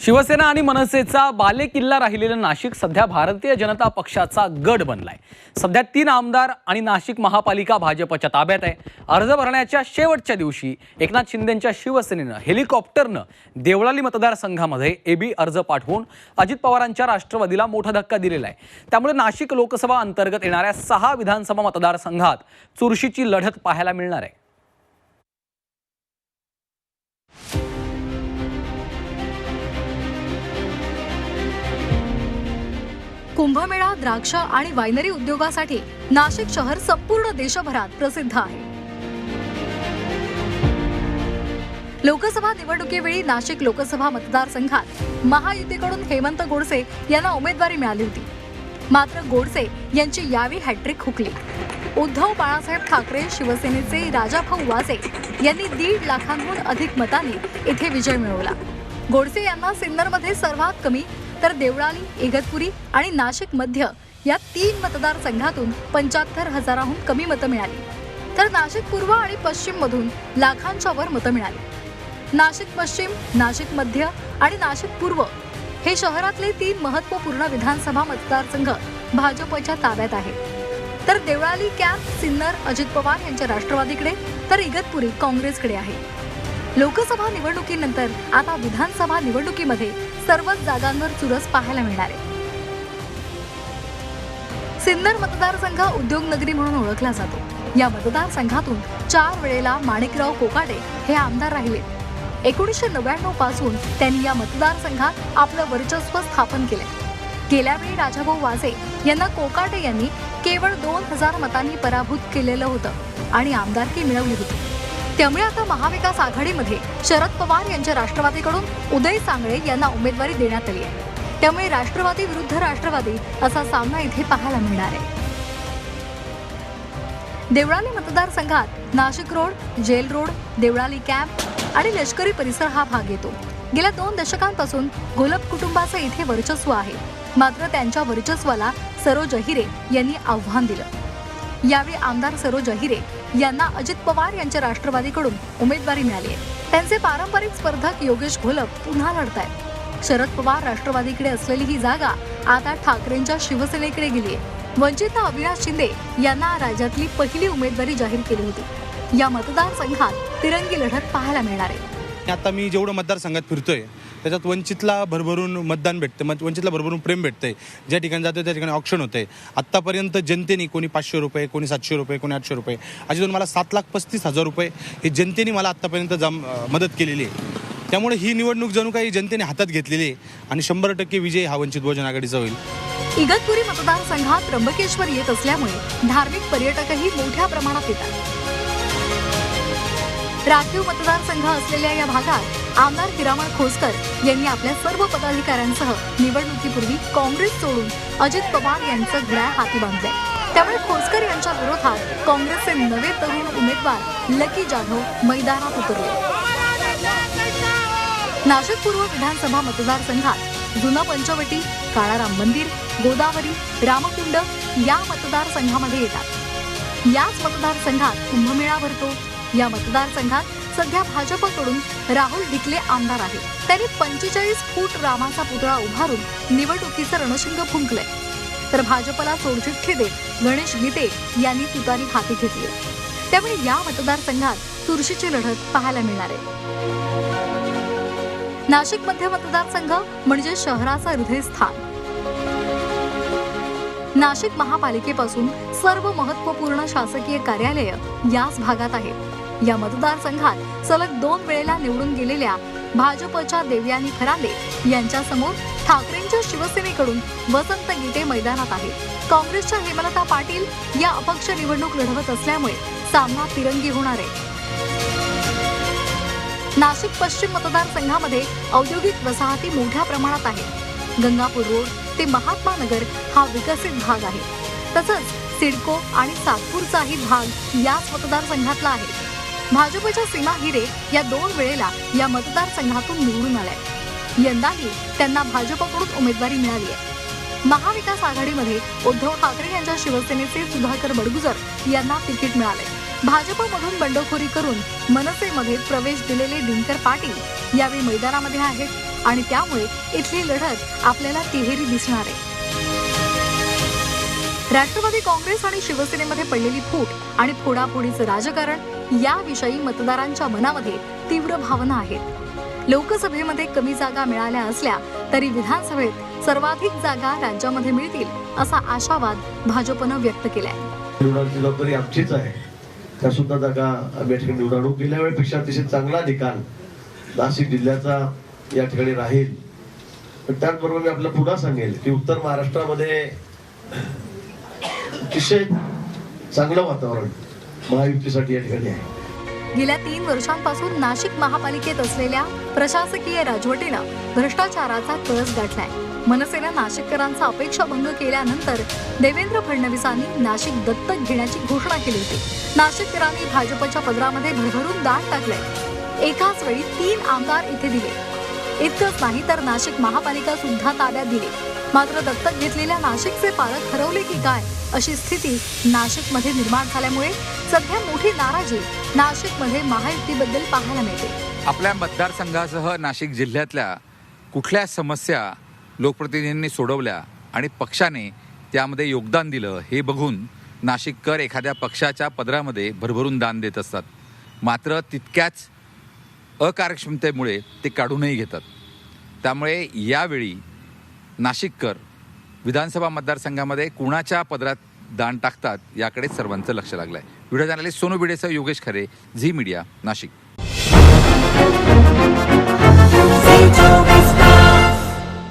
शिवसेना आणि मनसेचा बालेकिल्ला राहिलेलं नाशिक सध्या भारतीय जनता पक्षाचा गड बनलाय। सध्या 3 आमदार आणि नाशिक महापालिका भाजपच्या ताब्यात आहे। अर्ज भरण्याच्या शेवटच्या दिवशी एकनाथ शिंदेंच्या शिवसेनेनं हेलिकॉप्टरनं देवळाली मतदारसंघामध्ये एबी अर्ज पाठवून अजित पवारांच्या राष्ट्रवादीला मोठा धक्का दिलेला आहे। त्यामुळे नाशिक लोकसभा अंतर्गत येणाऱ्या 6 विधानसभा मतदारसंघात चुरशीची लढत पाहायला मिळणार आहे। कुंभमेळा, द्राक्ष आणि वायनरी उद्योगासाठी नाशिक शहर संपूर्ण देशभरात प्रसिद्ध आहे। लोकसभा निवडणुकीवेळी नाशिक लोकसभा मतदारसंघात महायुतीकडून हेमंत गोडसे यांना उमेदवारी मिळाली होती। मात्र गोडसे यांची यावेळी हॅट्रिक हुकली। उद्धव बाळासाहेब ठाकरे शिवसेनेचे राजाभाऊ वाजे यांनी 1.5 लाखांहून अधिक मतांनी इथे विजय मिळवला। गोडसे यांना सिन्नरमध्ये सर्वात कमी तर देवळाली, इगतपुरी आणि नाशिक मध्य या 3 मतदारसंघातून 75,000हून कमी मतं मिळाली, तर नाशिक पूर्व आणि पश्चिम मधून लाखांच्या वर मतं मिळाली। नाशिक पश्चिम, नाशिक मध्य आणि नाशिक पूर्व हे शहरातले 3 महत्त्वपूर्ण विधानसभा मतदारसंघ भाजपच्या ताब्यात आहेत, तर देवळाली कॅम्प सिन्नर अजित पवार यांच्या राष्ट्रवादीकडे तर इगतपुरी काँग्रेसकडे आहे। लोकसभा निवडणुकीनंतर आता विधानसभा निवडणुकीमध्ये सर्वच जागांवर चुरस पाहायला मिळणार आहे। सिन्नर मतदारसंघ उद्योग नगरी म्हणून ओळखला जातो। या मतदारसंघातून 4 वेळेला माणिकराव कोकाटे हे आमदार राहिले। 1999 पासून त्यांनी या मतदारसंघात आपलं वर्चस्व स्थापन केले। गेल्या वेळी राजाभाऊ वाजे यांना कोकाटे यांनी केवळ 2000 मतांनी पराभूत केलेलं होतं आणि आमदारकी मिळवली होती। त्यामुळे आता महाविकास आघाडीमध्ये शरद पवार यांच्या राष्ट्रवादीकडून उदय सांगळे यांना उमेदवारी देण्यात आली आहे। त्यामुळे राष्ट्रवादी विरुद्ध राष्ट्रवादी असा सामना इथे पाहायला मिळणार आहे। देवळाली मतदारसंघात Nashik road, jail road, Devlali camp आणि लष्करी परिसर हा भाग येतो। गेल्या 2 दशकांपासून घोलप कुटुंबाचं इथे वर्चस्व आहे। मात्र त्यांच्या वर्चस्वाला सरोज अहिरे यांनी आव्हान दिलं। यावेळी आमदार सरोज अहिरे यांना अजित पवार यांच्या राष्ट्रवादीकडून उमेदवारी मिळाली आहे। त्यांचे पारंपरिक स्पर्धक योगेश घोलप पुन्हा लढतायत। शरद पवार राष्ट्रवादीकडे असलेली ही जागा आता ठाकरेंच्या शिवसेनेकडे गेली आहे। वंचित अविनाश शिंदे यांना राज्यातली पहिली उमेदवारी जाहीर केली होती। या मतदारसंघात तिरंगी लढत पाहायला मिळणार आहे। आता मी जेवढं मतदारसंघात फिरतोय त्याच्यात वंचितला भरभरून मतदान भेटतं, वंचितला भरभरून प्रेम भेटतंय। ज्या ठिकाणी जातोय त्या ठिकाणी ऑप्शन होतंय। आत्तापर्यंत जनतेने कोणी 500 रुपये, कोणी 700 रुपये, कोणी 800 रुपये अशी देऊन मला 7,35,000 रुपये हे जनतेने मला आत्तापर्यंत मदत केलेली आहे। त्यामुळे ही निवडणूक जणू काही जनतेने हातात घेतलेली आहे आणि 100% विजय हा वंचित बहुजन आघाडीचा होईल। इगतपुरी मतदारसंघात त्र्यंबकेश्वर येत असल्यामुळे धार्मिक पर्यटकही मोठ्या प्रमाणात येतात। राखीव मतदारसंघ असलेल्या या भागात आमदार हिरामण खोसकर यांनी आपल्या सर्व पदाधिकाऱ्यांसह निवडणुकीपूर्वी काँग्रेस सोडून अजित पवार यांचं घड्याळ हाती बांधलंय। त्यामुळे खोसकर यांच्या विरोधात काँग्रेसचे नवे तरुण उमेदवार लकी जाधव मैदानात उतरले। नाशिक पूर्व विधानसभा मतदारसंघात जुनं पंचवटी, काळाराम मंदिर, गोदावरी, रामकुंड या मतदारसंघामध्ये येतात। याच मतदारसंघात कुंभमेळा भरतो। या मतदारसंघात सध्या भाजपकडून राहुल ढिकले आमदार आहेत। त्यांनी 45 फूट रामाचा पुतळा उभारून निवडणुकीचं रणशिंग फुंकलंय, तर भाजपला सोडचिठ्ठी देत गणेश गीते यांनी तुतारी हाती घेतली। त्यामुळे या मतदारसंघात चुरशीची लढत पाहायला मिळणार आहे। नाशिक मध्य मतदारसंघ म्हणजे शहराचं हृदयस्थान। नाशिक महापालिकेपासून सर्व महत्त्वपूर्ण शासकीय कार्यालय याच भागात आहेत। या मतदारसंघात सलग 2 वेळेला निवडून गेलेल्या भाजपच्या देवयानी फरांदे यांच्या समोर ठाकरेंच्या शिवसेनेकडून वसंत गीते मैदानात आहेत। काँग्रेसच्या हेमलता पाटील या अपक्ष निवडणूक लढवत असल्यामुळे सामना तिरंगी होणार आहे। नाशिक पश्चिम मतदारसंघामध्ये औद्योगिक वसाहती मोठ्या प्रमाणात आहेत। गंगापूर रोड ते महात्मा नगर हा विकसित भाग आहे। तसंच सिडको आणि सातपूरचाही भाग याच मतदारसंघातला आहे। भाजपच्या सीमा हिरे या 2 वेळेला या मतदारसंघातून निवडून आल्या। यंदाही त्यांना भाजपकडून उमेदवारी मिळाली आहे। महाविकास आघाडीमध्ये उद्धव ठाकरे यांच्या शिवसेनेचे सुधाकर बडगुजर यांना तिकीट मिळाले। भाजपमधून बंडखोरी करून मनसेमध्ये प्रवेश दिलेले दिनकर पाटील यावेळी मैदानामध्ये आहेत। आणि त्यामुळे इथली लढत आपल्याला तिहेरी दिसणार आहे. राष्ट्रवादी काँग्रेस आणि शिवसेनेमध्ये पडलेली फूट आणि फोडाफोडीचं राजकारण याविषयी मतदारांच्या मनामध्ये तीव्र भावना आहेत. लोकसभेमध्ये कमी जागा मिळाल्या असल्या तरी विधानसभेत सर्वाधिक जागा राज्यामध्ये मिळतील असा आशावाद भाजपनं व्यक्त केलाय. निवडण्याची जबाबदारी आमचीच आहे. त्या सुद्धा जागा आम्ही या ठिकाणी निवडणूक गेल्या वेळेपेक्षा अतिशय चांगला निकाल नाशिक जिल्ह्याचा या ठिकाणी राहील. पण त्याचबरोबर मी आपल्याला पुन्हा सांगेल की उत्तर महाराष्ट्रामध्ये अतिशय चांगलं वातावरण महायुतीसाठी या ठिकाणी आहे. गेल्या 3 वर्षांपासून नाशिक महापालिकेत असलेल्या प्रशासकीय राजवटीनं भ्रष्टाचाराचा कळस गाठलाय. मनसेनं नाशिककरांचा अपेक्षाभंग केल्यानंतर देवेंद्र फडणवीसांनी नाशिक दत्तक घेण्याची घोषणा केली होती. नाशिककरांनी भाजपच्या पदरामध्ये भरभरून दान टाकलंय. एकाच वेळी 3 आमदार इथे दिले. इतकंच नाही तर नाशिक महापालिका सुद्धा ताब्यात दिली. मात्र दत्तक घेतलेल्या नाशिकचे पालक हरवले की काय अशी स्थिती नाशिकमध्ये निर्माण झाल्यामुळे सध्या मोठी नाराजी नाशिकमध्ये महायुतीबद्दल पाहायला मिळते. आपल्या मतदारसंघासह नाशिक जिल्ह्यातल्या कुठल्या समस्या लोकप्रतिनिधींनी सोडवल्या आणि पक्षाने त्यामध्ये योगदान दिलं हे बघून नाशिककर एखाद्या पक्षाच्या पदरामध्ये भरभरून दान देत असतात. मात्र तितक्याच अकार्यक्षमतेमुळे ते काढूनही घेतात. त्यामुळे यावेळी नाशिककर विधानसभा मतदारसंघामध्ये कुणाच्या पदरात दान टाकतात याकडे सर्वांचं लक्ष लागलं आहे. व्हिडिओ जर्नलिस्ट सोनू भिडेसह योगेश खरे, झी मीडिया, नाशिक.